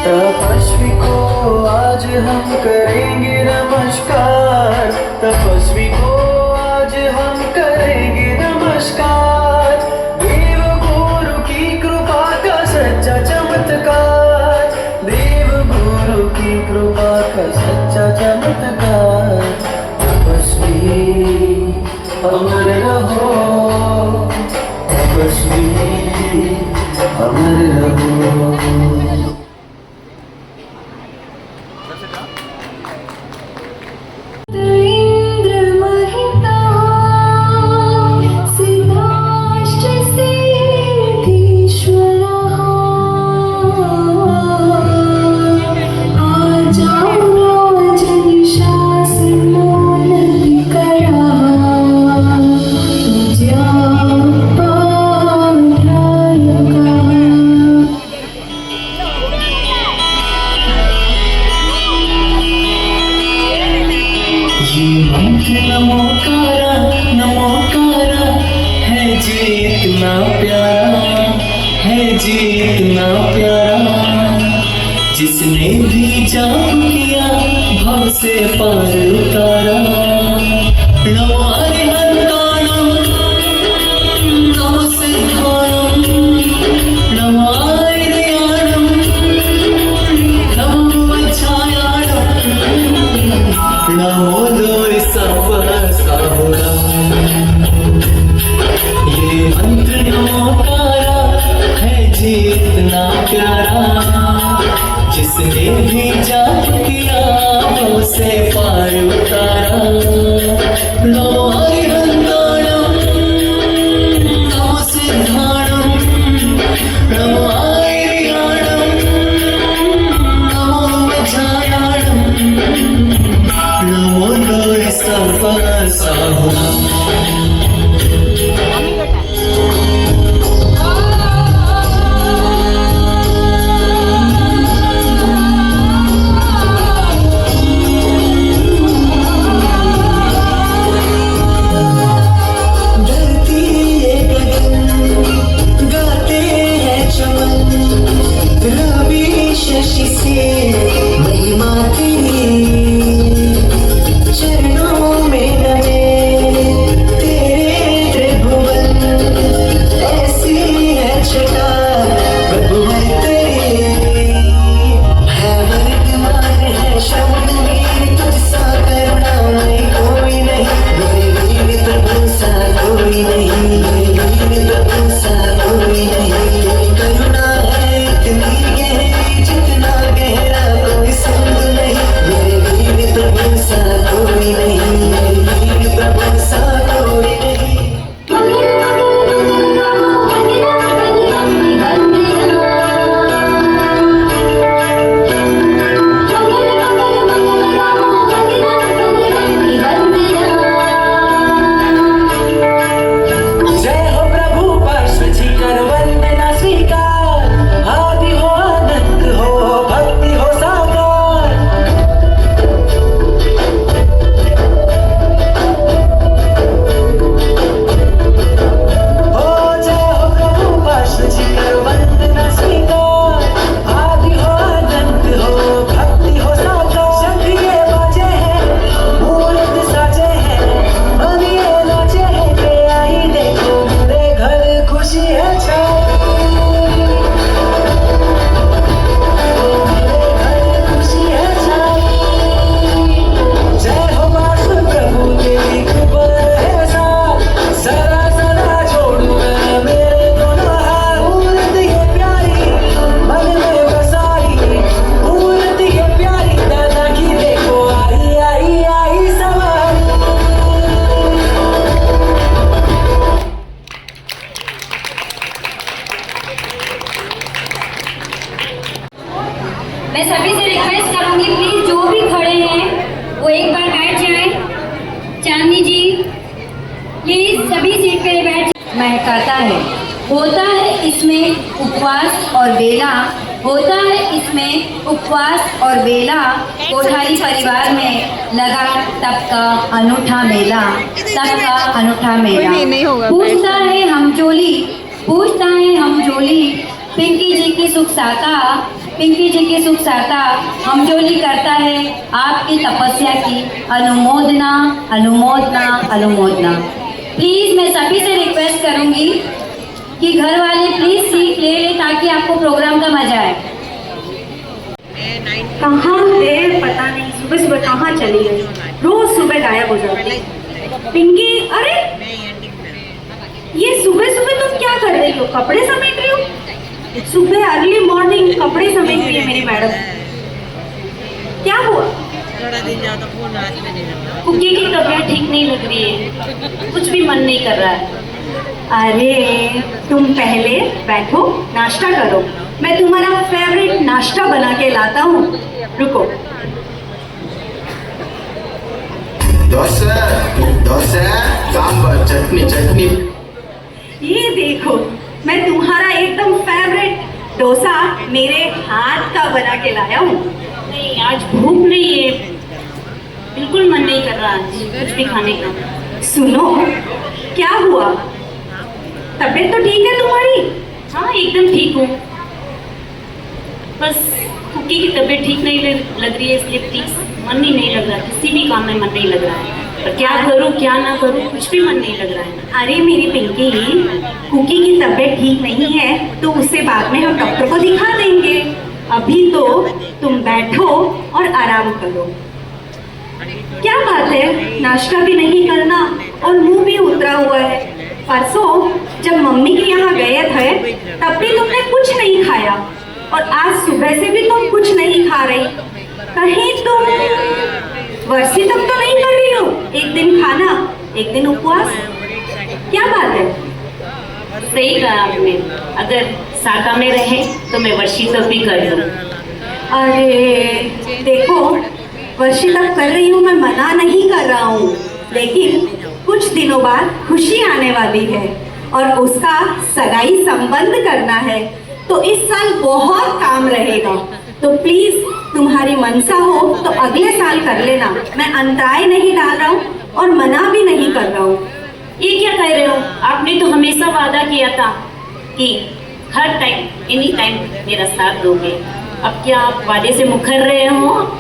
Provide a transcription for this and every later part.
तपस्वी को आज हम करेंगे नमस्कार, तपस्वी को आज हम करेंगे नमस्कार। देव गुरु की कृपा का सच्चा चमत्कार, देव गुरु की कृपा का सच्चा चमत्कार। तपस्वी अमर रहो, तपस्वी अमर रहो। नमोकारा है जी इतना प्यारा, है जी इतना प्यारा। जिसने भी जाप किया भव से पार उतारा। नमो हरिहरकाणम, नमो सिद्धाणम, नमो आर्याणम, नमो वज्रायाणम, नमो ये मंत्र नमोकारा है जी इतना प्यारा। जिसने भी जाप किया उसे पार उतारा। प्लीज सभी सीट पे बैठ। महकाता है, होता है इसमें उपवास और बेला, होता है इसमें उपवास और बेला। कोठारी परिवार में लगा तब का अनूठा मेला, तब का अनूठा मेला। पूछता है हम चोली, पूछता है हम चोली, पिंकी जी की सुख साता, पिंकी जी की सुख साता। हम जोली करता है आपकी तपस्या की अनुमोदना, अनुमोदना, अनुमोदना। प्लीज मैं सभी से रिक्वेस्ट करूंगी कि घर वाले प्लीज सीट ले ले ताकि आपको प्रोग्राम का मजा आए। कहाँ है पता नहीं, सुबह सुबह कहाँ चली गई, रोज सुबह गायब हो जाती। पिंकी, अरे ये सुबह सुबह तुम क्या कर रही हो? कपड़े समेट रही हो? सुबह अर्ली मॉर्निंग कपड़े समेट रही है मेरी मैडम, क्या हुआ? थोड़ा दिन ज्यादा फोन हाथ में नहीं लगता। कुकी की तबीयत ठीक नहीं लग रही है, कुछ भी मन नहीं कर रहा है। अरे तुम पहले बैठो, नाश्ता करो, मैं तुम्हारा फेवरेट नाश्ता बना के लाता हूँ, रुको। डोसा, डोसा, सांबर, चटनी चटनी। ये देखो, मैं तुम्हारा एकदम फेवरेट डोसा मेरे हाथ का बना के लाया हूँ। नहीं, आज भूख नहीं है, बिल्कुल मन नहीं कर रहा आज कुछ भी खाने का। सुनो, क्या हुआ? तबीयत तो ठीक है तुम्हारी? हाँ, एकदम ठीक हूँ, बस कुकी की तबीयत ठीक नहीं लग रही है, इसलिए प्लीज मन ही नहीं लग रहा, किसी भी काम में मन नहीं लग रहा है। पर क्या करूँ क्या ना करूँ, कुछ भी मन नहीं लग रहा है। अरे मेरी पिंकी, कुकी की तबीयत ठीक नहीं है तो उसे बाद में हम डॉक्टर को दिखा देंगे, अभी तो तुम बैठो और आराम करो। क्या बात है, नाश्ता भी नहीं करना और मुंह भी उतरा हुआ है। परसों जब मम्मी के यहाँ गए थे तब भी तुमने कुछ नहीं खाया और आज सुबह से भी तुम कुछ नहीं खा रही। कहीं तुम वर्षी तक तो नहीं कर रही हो? एक दिन खाना एक दिन उपवास, क्या बात है? सही कहा आपने, अगर साका में रहे तो मैं वर्षी तक भी कर लूँ। अरे देखो, वर्षी तक कर रही हूँ, मैं मना नहीं कर रहा हूँ, लेकिन कुछ दिनों बाद खुशी आने वाली है और उसका सगाई संबंध करना है, तो इस साल बहुत काम रहेगा। तो प्लीज तुम्हारी मनसा हो तो अगले साल कर लेना, मैं अंतराय नहीं डाल रहा हूँ और मना भी नहीं कर रहा हूँ। ये क्या कह रहे हो? आपने तो हमेशा वादा किया था कि हर टाइम एनी टाइम मेरा साथ दोगे, अब क्या आप वादे से मुकर रहे हो?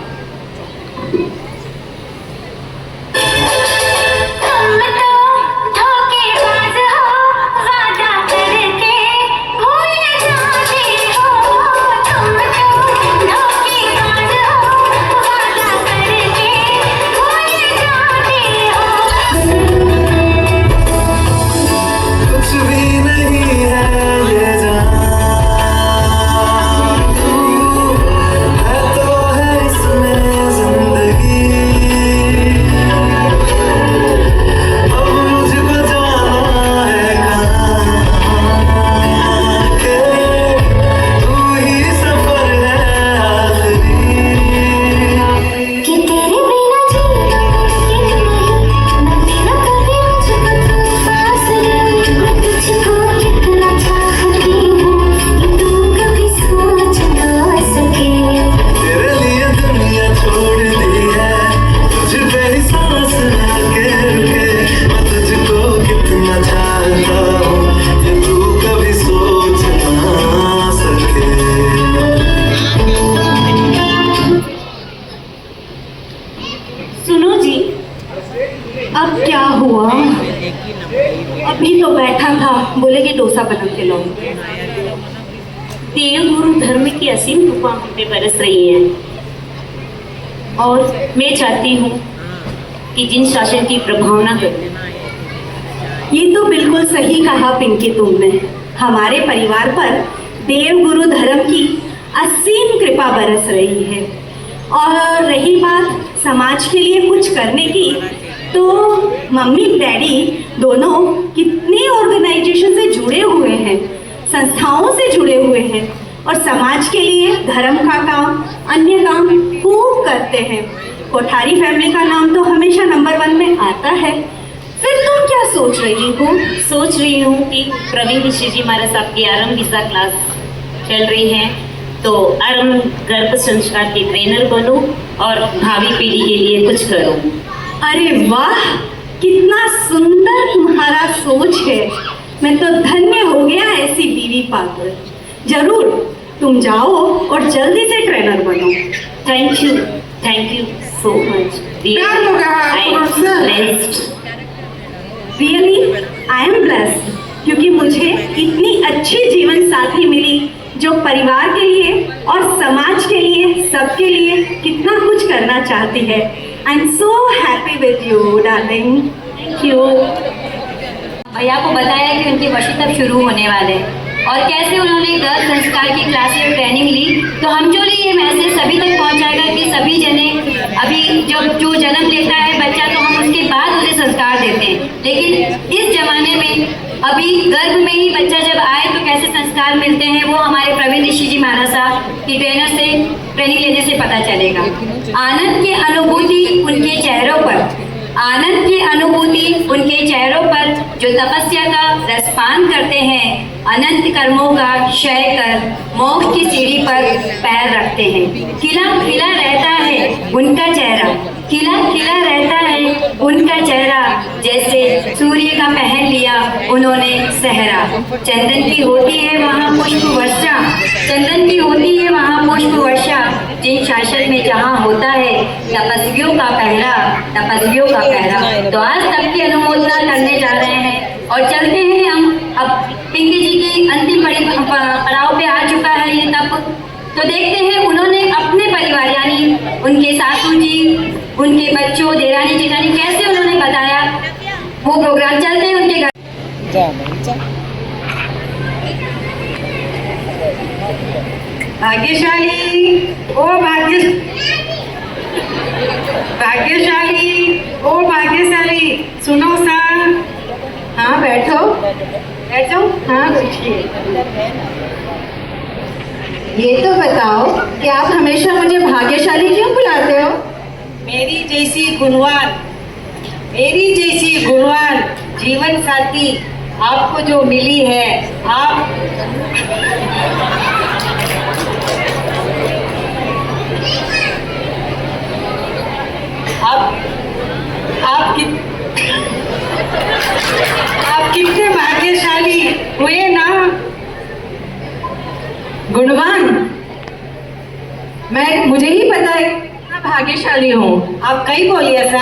अब क्या हुआ? अभी तो बैठा था, बोले कि डोसा बना के लाओ। देव गुरु धर्म की असीम कृपा हम पे बरस रही है और मैं चाहती हूँ कि जिन शासन की प्रभावना करूँ। ये तो बिल्कुल सही कहा पिंकी तुमने, हमारे परिवार पर देव गुरु धर्म की असीम कृपा बरस रही है। और रही बात समाज के लिए कुछ करने की, तो मम्मी डैडी दोनों कितने ऑर्गेनाइजेशन से जुड़े हुए हैं, संस्थाओं से जुड़े हुए हैं और समाज के लिए धर्म का काम, अन्य काम खूब करते हैं। कोठारी फैमिली का नाम तो हमेशा नंबर 1 में आता है। फिर तुम क्या सोच रही हो? सोच रही हूँ कि प्रवीण ऋषि जी महाराज साहब की आरंभ विसा क्लास चल रही है, तो आरंभ गर्भ संस्कार की ट्रेनर बनूं और भावी पीढ़ी के लिए कुछ करूं। अरे वाह, कितना सुंदर तुम्हारा सोच है। मैं तो धन्य हो गया ऐसी बीवी पाकर। जरूर तुम जाओ और जल्दी से ट्रेनर बनो। Thank you so much. Really I am blessed, क्योंकि मुझे इतनी अच्छी जीवन साथी मिली जो परिवार के लिए और समाज के लिए, सबके लिए कितना कुछ करना चाहती है। I am so happy with you darling. Thank you. भैया को बताया कि उनके वर्षितव शुरू होने वाले और कैसे उन्होंने गर्भ संस्कार की क्लासेस और ट्रेनिंग ली। तो हम जो ये मैसेज सभी तक पहुंचाएगा कि सभी जने अभी जब जो जन्म लेता है बच्चा तो हम उसके बाद उसे संस्कार देते हैं, लेकिन इस जमाने में अभी गर्भ में ही बच्चा जब आए तो कैसे संस्कार मिलते हैं वो हमारे प्रवीण ऋषि जी महाराज साहब की ट्रेनर से ट्रेनिंग लेने से पता चलेगा। आनंद की अनुभूति उनके चेहरों पर, आनंद की अनुभूति उनके चेहरों पर जो तपस्या का रसपान करते हैं, अनंत कर्मों का क्षय कर मोक्ष की सीढ़ी पर पैर रखते हैं। खिला खिला रहता है उनका चेहरा, खिला खिला रहता है उनका चेहरा, जैसे सूर्य का पहन लिया उन्होंने सहरा। चंदन की होती है वहाँ पुष्प वर्षा, चंदन की होती है वहाँ पुष्प वर्षा, जिन शासन में जहाँ होता है तपस्वियों का पहरा, तपस्वियों का पहरा। तो आज तब की अनुमोदना करने जा रहे हैं और चलते हैं हम। अब पिंकी जी की अंतिम पड़ाव पे आ चुका है ये तप, तो देखते हैं उन्होंने अपने परिवार यानी उनके सासू जी, उनके बच्चों, देरानी जेठानी कैसे उन्होंने बताया वो प्रोग्राम। चलते हैं उनके घर। भाग्यशाली ओ भाग्यशाली सुनो सा। हाँ बैठो, बैठ जाओ। हाँ बैठिए। ये तो बताओ कि आप हमेशा मुझे भाग्यशाली क्यों बुलाते हो? मेरी जैसी गुणवान जीवन साथी आपको जो मिली है, आप कितने भाग्यशाली हुए ना। गुणवान, मुझे ही पता है कितना भाग्यशाली हूँ। आप कहीं बोली ऐसा?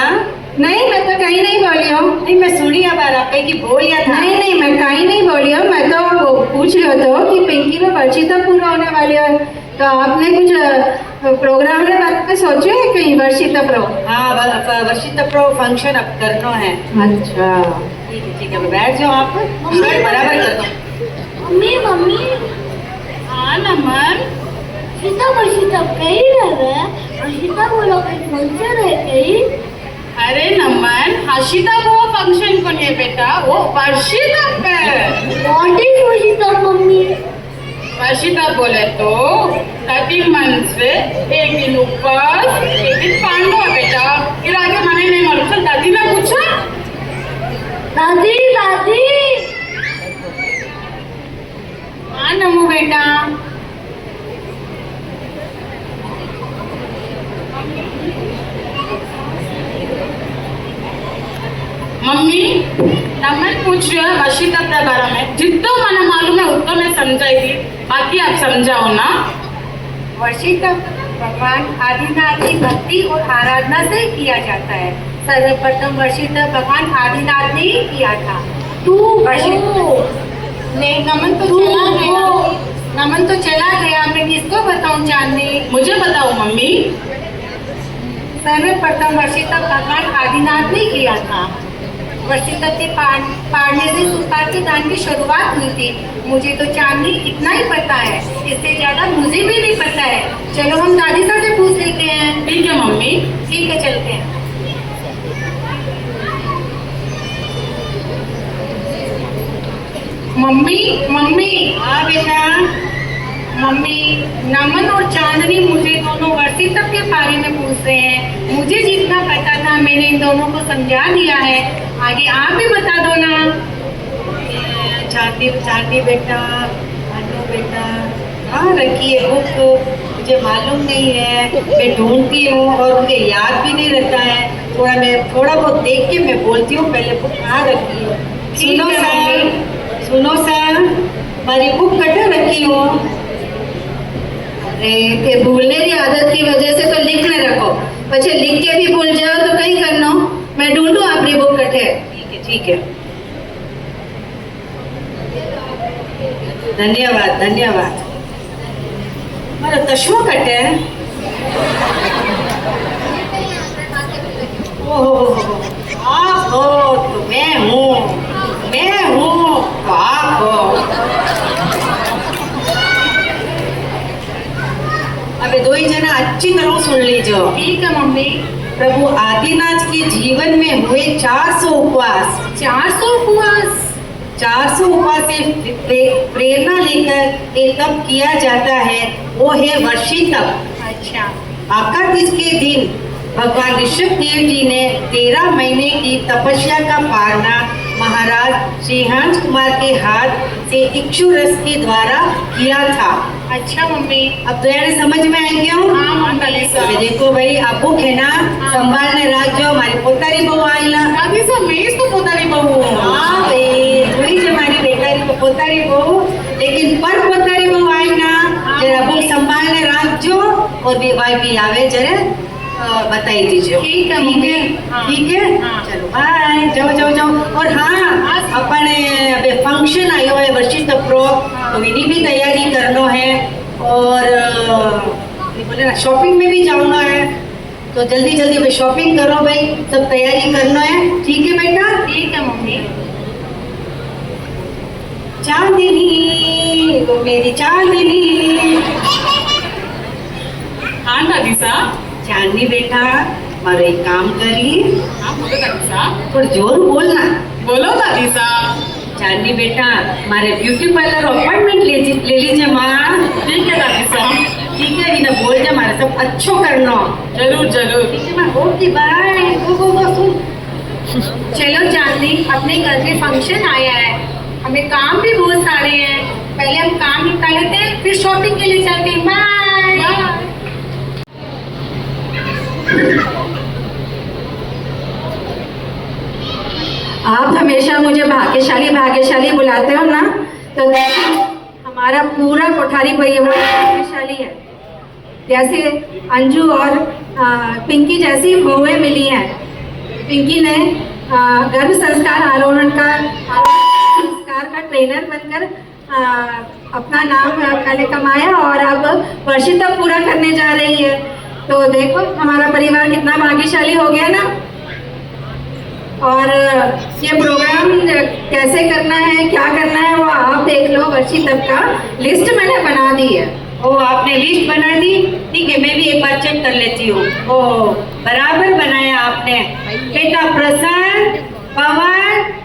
नहीं, मैं तो कहीं नहीं बोली हूँ। नहीं, मैं सुनी अब आप की बोलिया था। नहीं, मैं कहीं नहीं बोली हूँ। मैं तो पूछ रहे हो कि पिंकी में वर्षिता पूरा होने वाली है, तो आपने कुछ प्रोग्राम के बारे में सोचे है कहीं? वर्षिता प्रो? हाँ, वर्षिता प्रो फंक्शन अब करना है। अच्छा ठीक है, बैठ जाओ। आप बराबर कर दो। मम्मी हाँ नमन, वर्षिता कहीं रह वर्षिता बोलो फंक्शन है कहीं। अरे नमन, हर्षिता वो फंक्शन कौन है बेटा? वो वर्षिता पे। What is Varshita mummy? Varshita बोले तो 30 मंथ से एक दिन उपवास, एक दिन पांडव बेटा। फिर आगे मने नहीं मालूम। चल दादी ने पूछा। दादी हाँ नमो बेटा। मम्मी, नमन पूछ रहे हैं वर्षिता के बारे में। जितना मैंने मालूम है उतना मैं समझाई थी, बाकी आप समझाओ ना। वर्षिता भगवान आदिनाथ की भक्ति और आराधना से किया जाता है। सर्वप्रथम वर्षिता भगवान आदिनाथ ने ही किया था। तू नमन तो चला गया, मैं किसको बताऊं? चांदनी, मुझे बताओ मम्मी। सर्वप्रथम वर्षिता भगवान आदिनाथ ने किया था। वर्षिता के पाड़ने से सुपार के दान की शुरुआत हुई थी। मुझे तो चांदनी इतना ही पता है, इससे ज्यादा मुझे भी नहीं पता है। चलो हम दादी से पूछ लेते हैं। ठीक है मम्मी। ठीक है, चलते हैं। मम्मी हाँ बेटा। मम्मी, नमन और चांदनी मुझे दोनों वर्षिता के बारे में पूछ रहे हैं। मुझे जितना पता था मैंने इन दोनों को समझा दिया है। आगे आप ही बता दो ना। चांदी चांदी बेटा, अनु बेटा, हाँ रखी है बुक, मुझे मालूम नहीं है, मैं ढूंढती हूँ और मुझे याद भी नहीं रहता है। थोड़ा बहुत देख के मैं बोलती हूँ, पहले बुक कहाँ रखी है। सुनो सर, मारी बुक कटे रखी हूँ। अरे भूलने की आदत की वजह से तो लिख न रखो, पछे लिख के भी भूल जाओ तो कहीं करनो, मैं ढूंढू आपकी बुक कटे। ठीक है, धन्यवाद धन्यवाद। मारा तशमो कटे। ओहो, आप हो तो मैं हूँ तो आप हो। अबे दो ही जना अच्छी तरह सुन लीजिए। ठीक है मम्मी। प्रभु आदिनाथ के जीवन में हुए 400 उपवास। 400 उपवास? 400 उपवास से प्रेरणा लेकर एक तप किया जाता है, वो है वर्षी तप। अच्छा। आकाश के दिन भगवान ऋषभ देव जी ने 13 महीने की तपस्या का पालना महाराज श्री हंस कुमार के हाथ से इक्षु रस के द्वारा किया था। अच्छा मम्मी, अब तो यार समझ में आ गया हूँ। हाँ, देखो भाई, अब बुक है ना, संभालने राज्य हमारी पोतारी बहू आई ला। अभी सब मैं तो पोतारी बहू। हाँ भाई, थोड़ी जो हमारी बेटारी को पोतारी बहू, लेकिन पर पोतारी बहू आई ना, जरा बुक संभालने राज्य और विवाह भी आवे जरा बताई दीजिए। ठीक है, ठीक है। चलो बाय, जाओ जाओ जाओ। और हाँ, अपने अबे फंक्शन आयो है वर्षी तप्रो, तो विनी भी तैयारी करना है और बोले ना शॉपिंग में भी जाना है, तो जल्दी जल्दी अभी शॉपिंग करो भाई, सब तैयारी करना है। ठीक है बेटा? ठीक है मम्मी। चांदनी वो मेरी चांदनी। हाँ दादी साहब। चांदनी बेटा, मारे एक काम करिए। हाँ बोलो दादी साहब। थोड़ा जोर बोलना। बोलो दादी साहब। चांदनी बेटा, मारे ब्यूटी पार्लर अपॉइंटमेंट ले लीजिए माँ। ठीक है दादी साहब। ठीक है, इन्हें बोल जा हमारा सब अच्छो करना। जरूर जरूर। ठीक है माँ, ओके बाय। सुन। चलो चांदनी, अपने घर में फंक्शन आया है, हमें काम भी बहुत सारे हैं, पहले हम काम निपटा लेते हैं, फिर शॉपिंग के लिए चलते हैं। बाय। आप हमेशा मुझे भाग्यशाली भाग्यशाली बुलाते हो ना, तो हमारा पूरा कोठारी परिवार भाग्यशाली है। जैसे अंजू और पिंकी जैसी बहुएं मिली हैं। पिंकी ने गर्भ संस्कार आरोहण का ट्रेनर बनकर अपना नाम पहले कमाया और अब वर्षी तक पूरा करने जा रही है। तो देखो हमारा परिवार कितना भाग्यशाली हो गया ना। और ये प्रोग्राम कैसे करना है, क्या करना है, वो आप देख लो। वर्षी तक का लिस्ट मैंने बना दी है। ओ, आपने लिस्ट बना दी? ठीक है, मैं भी एक बार चेक कर लेती हूँ। ओ, बराबर बनाया आपने। बेटा प्रसन्न, पवन,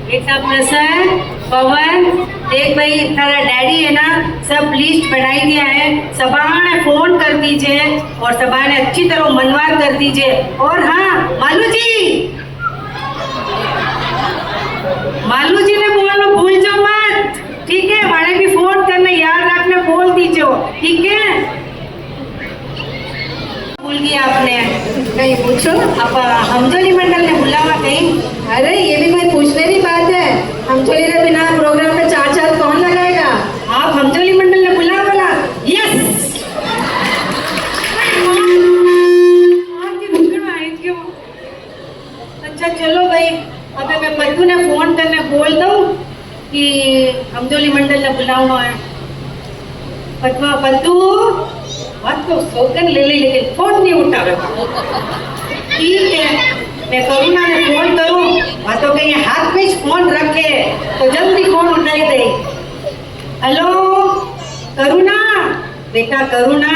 बेटा प्रसन्न, पवन, देख भाई तारा डैडी है ना, सब लिस्ट बनाई दिया है। सबाने फोन कर दीजिए और सबाने अच्छी तरह मनवार कर दीजिए। और हाँ, मालू जी ने बोलना भूल जाओ मत। ठीक है, हमारे भी फोन करना याद रखना, बोल दीजिए। ठीक है? भूल गया आपने? नहीं पूछो। अब हमजोली मंडल ने बुलावा कहीं? अरे ये भी मैं पूछने की बात है, हमजोली के बिना प्रोग्राम में 4 कौन लगाएगा? आप हमजोली मंडल ने बुला बोला। यस। अच्छा चलो भाई, अबे मैं पद्दू ने फोन करने बोल दूं कि हमजोली मंडल ने बुलाना है। पद्दू बात तो सोचन ले ले, लेकिन फोन नहीं उठा रहा। ठीक है, मैं करुणा ने फोन करूं, बातों के हाथ में फोन रखे तो जल्दी फोन उठाई दे। हेलो करुणा, बेटा करुणा,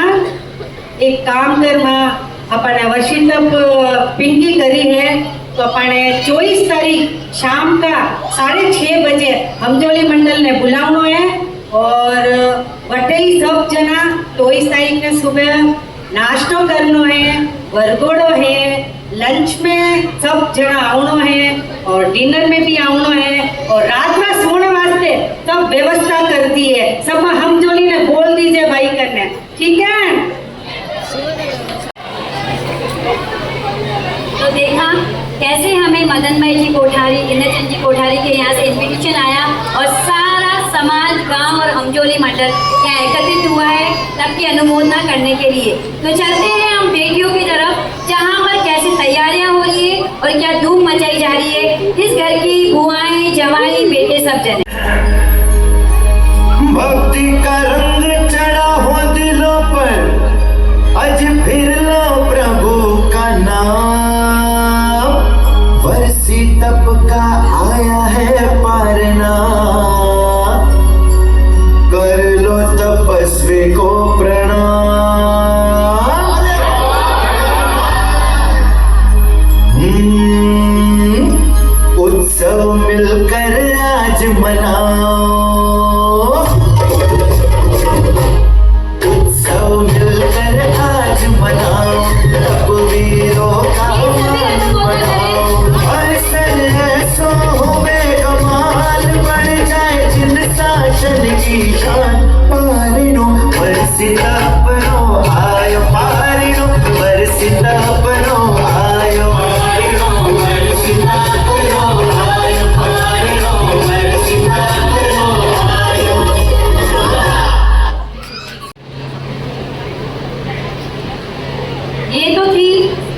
एक काम कर माँ, अपने वर्षी तक पिंकी करी है, तो अपने 24 तारीख शाम का 6:30 बजे हमजोली मंडल ने बुलाना है। और वटे ही सब जना 24 तारीख ने सुबह नाश्तो करनो है, वरघोड़ो है, लंच में सब जना आवनो है और डिनर में भी आवनो है और रात में सोने वास्ते सब व्यवस्था कर दी है। सब हम जोली ने बोल दीजिए भाई करने, ठीक है? तो देखा कैसे हमें मदन भाई जी कोठारी, इंद्रचंद जी कोठारी के यहाँ से इन्विटेशन आया और सारा समाज, गांव और हमजोली मंडल यहाँ एकत्रित हुआ है सबकी अनुमोदना करने के लिए। तो चलते हैं हम बेटियों की तरफ, जहाँ पर कैसे तैयारियां हो रही है और क्या धूम मचाई जा रही है। इस घर की बुआएं, जवाई, बेटे सब जने। भक्ति का रंग चढ़ा हो दिलों पर, आज फिर लो प्रभु का नाम। वर्षी तप का आया है पारना, कर लो तपस्वी को प्रणाम। उत्सव मिलकर आज मनाओ, उत्सव मिलकर आज मनाओ, तब वीरों का मान बढ़ाओ। अवसर ऐसो होवे कमाल, बढ़ जाए जिन शासन की शान। पारिनो बरसिता परो आयो, पारिनो बरसिता परो आयो, पारिनो बरसिता परो आयो, पारिनो बरसिता परो आयो। ये तो थी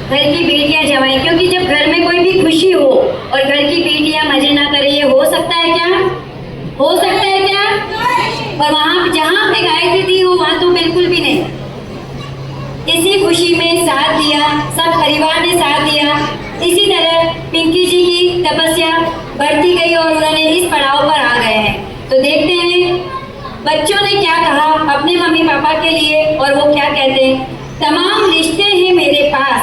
घर की बेटियां जवाई, क्योंकि जब घर में कोई भी खुशी हो और घर की बेटियां मजे ना करे, ये हो सकता है क्या? हो सकता है क्या? और वहां जहां पे गायत्री थी वो वहां तो बिल्कुल भी नहीं। इसी खुशी में साथ दिया, सब परिवार ने साथ दिया। इसी तरह पिंकी जी की तपस्या बढ़ती गई और उन्होंने इस पड़ाव पर आ गए हैं। तो देखते हैं बच्चों ने क्या कहा अपने मम्मी पापा के लिए, और वो क्या कहते हैं। तमाम रिश्ते हैं मेरे पास,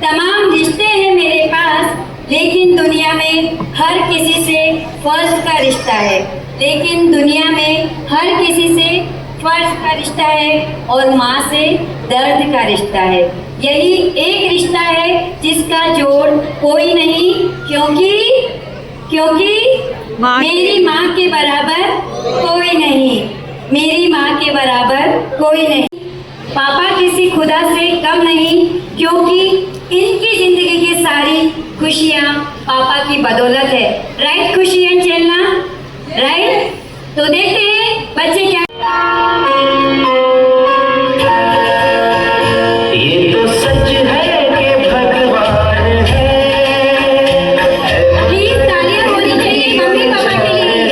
तमाम रिश्ते हैं मेरे पास, लेकिन दुनिया में हर किसी से फर्ज का रिश्ता है, लेकिन दुनिया में हर किसी से फर्ज का रिश्ता है और माँ से दर्द का रिश्ता है। यही एक रिश्ता है जिसका जोड़ कोई नहीं, क्योंकि मेरी माँ के बराबर कोई नहीं, मेरी माँ के बराबर कोई नहीं। पापा किसी खुदा से कम नहीं, क्योंकि इनकी जिंदगी की सारी खुशियाँ पापा की बदौलत है। राइट खुशियाँ चेलना, राइट? तो देखते हैं बच्चे क्या। ये तो सच है कि भगवान है। प्लीज तालियां होनी चाहिए मम्मी पापा के लिए,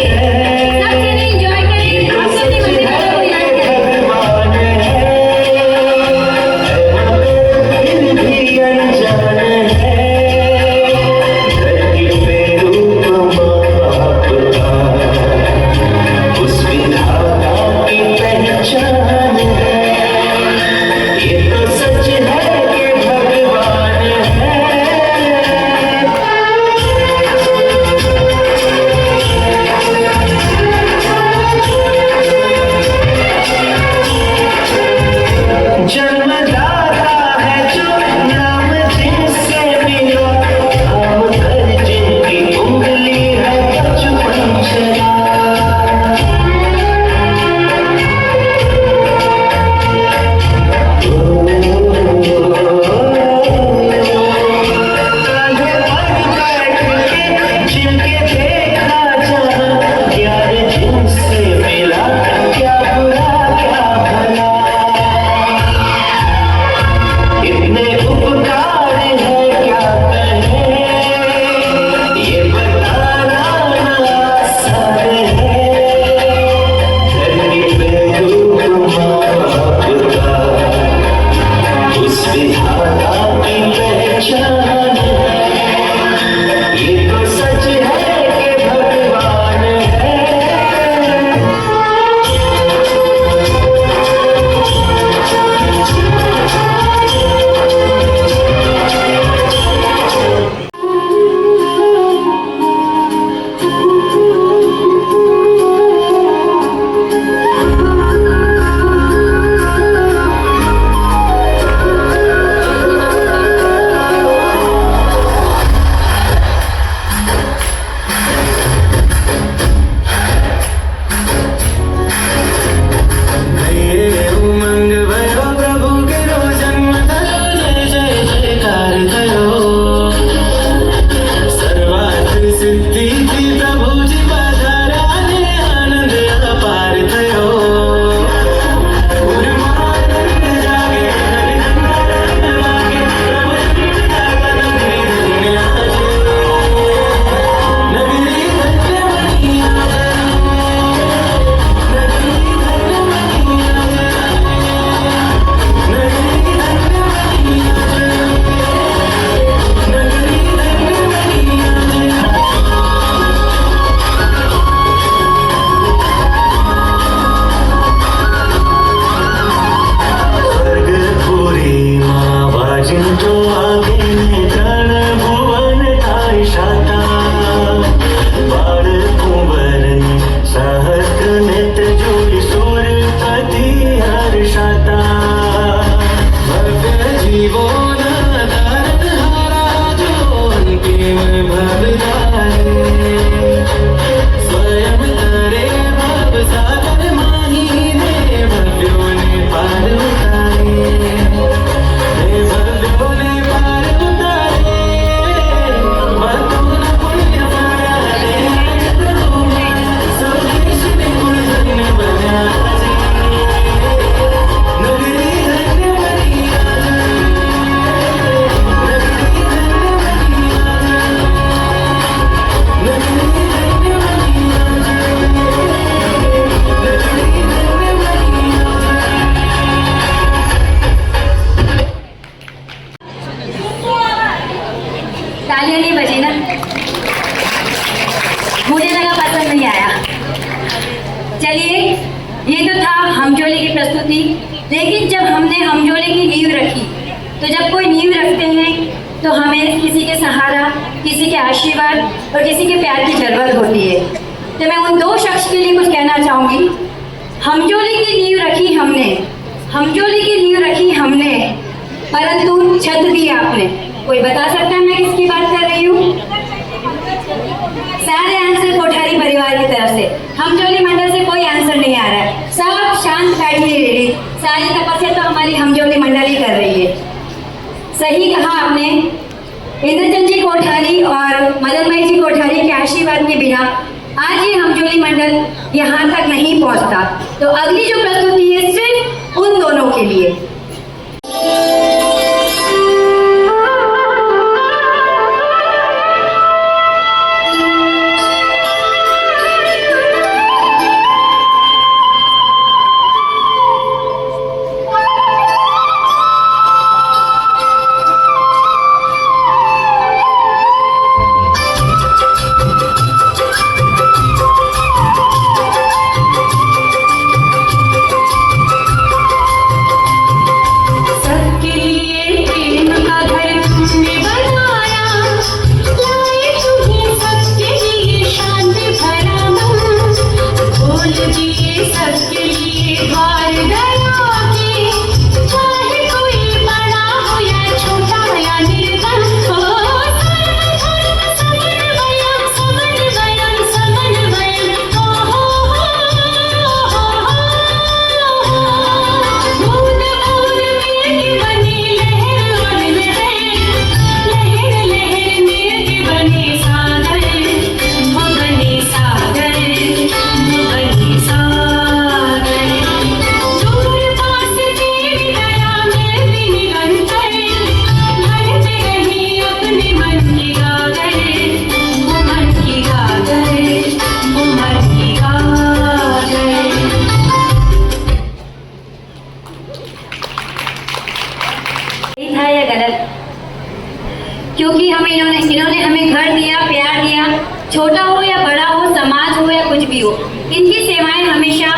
सब जने एंजॉय करें, अपने मम्मी पापा को याद करें। भगवान है, दिल भी अनजान है। धरती पे रूप माँ बाप का, उस विधाता तालियां नहीं बजी ना, मुझे लगा पसंद नहीं आया। चलिए, ये तो था हमजोली की प्रस्तुति। लेकिन जब हमने हमजोली की नींव रखी, तो जब कोई नींव रखते हैं तो हमें किसी के सहारा, किसी के आशीर्वाद और किसी के प्यार की जरूरत होती है। तो मैं उन दो शख्स के लिए कुछ कहना चाहूँगी। हमजोली की नींव रखी हमने, हमजोली की नींव रखी हमने, परंतु छत दी आपने। कोई बता सकता है मैं किसकी बात कर रही हूँ? सारे आंसर कोठारी परिवार की तरफ से, हमजोली मंडल से कोई आंसर नहीं आ रहा है। सब शांत बैठिए रेडी, सारी तपस्या तो हमारी हमजोली मंडल ही कर रही है। सही कहा आपने। इंद्रचंद जी कोठारी और मदनमई जी कोठारी के आशीर्वाद के बिना आज ये हमजोली मंडल यहाँ तक नहीं पहुँचता। तो अगली जो प्रस्तुति है सिर्फ उन दोनों के लिए। था या गलत? क्योंकि इन्होंने हमें घर दिया, प्यार दिया, छोटा हो या बड़ा हो, समाज हो या कुछ भी हो, इनकी सेवाएं हमेशा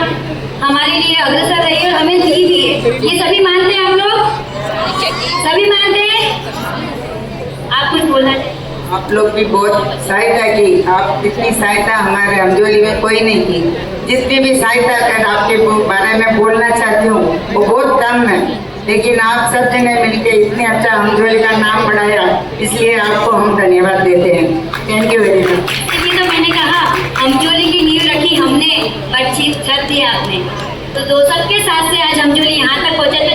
हमारे लिए अग्रसर रही और हमें दी भी है। ये सभी मानते हैं आप लोग? सभी मानते हैं? आप कुछ बोलना चाहिए? आप लोग भी बहुत सहायता की। आप जितनी सहायता हमारे हमजोली में कोई नहीं की। जितनी भी सहायता कर आपके बारे में बोलना चाहती हूँ वो बहुत कम है, लेकिन आप सब जने मिलके इतने अच्छा हमजोली का नाम बढ़ाया, इसलिए आपको हम धन्यवाद देते हैं। Thank you very much. तो मैंने कहा हमजोली की नींव रखी हमने, पर छत दी आपने। तो दो सबके साथ से आज हमजोली यहाँ तक पहुँचा।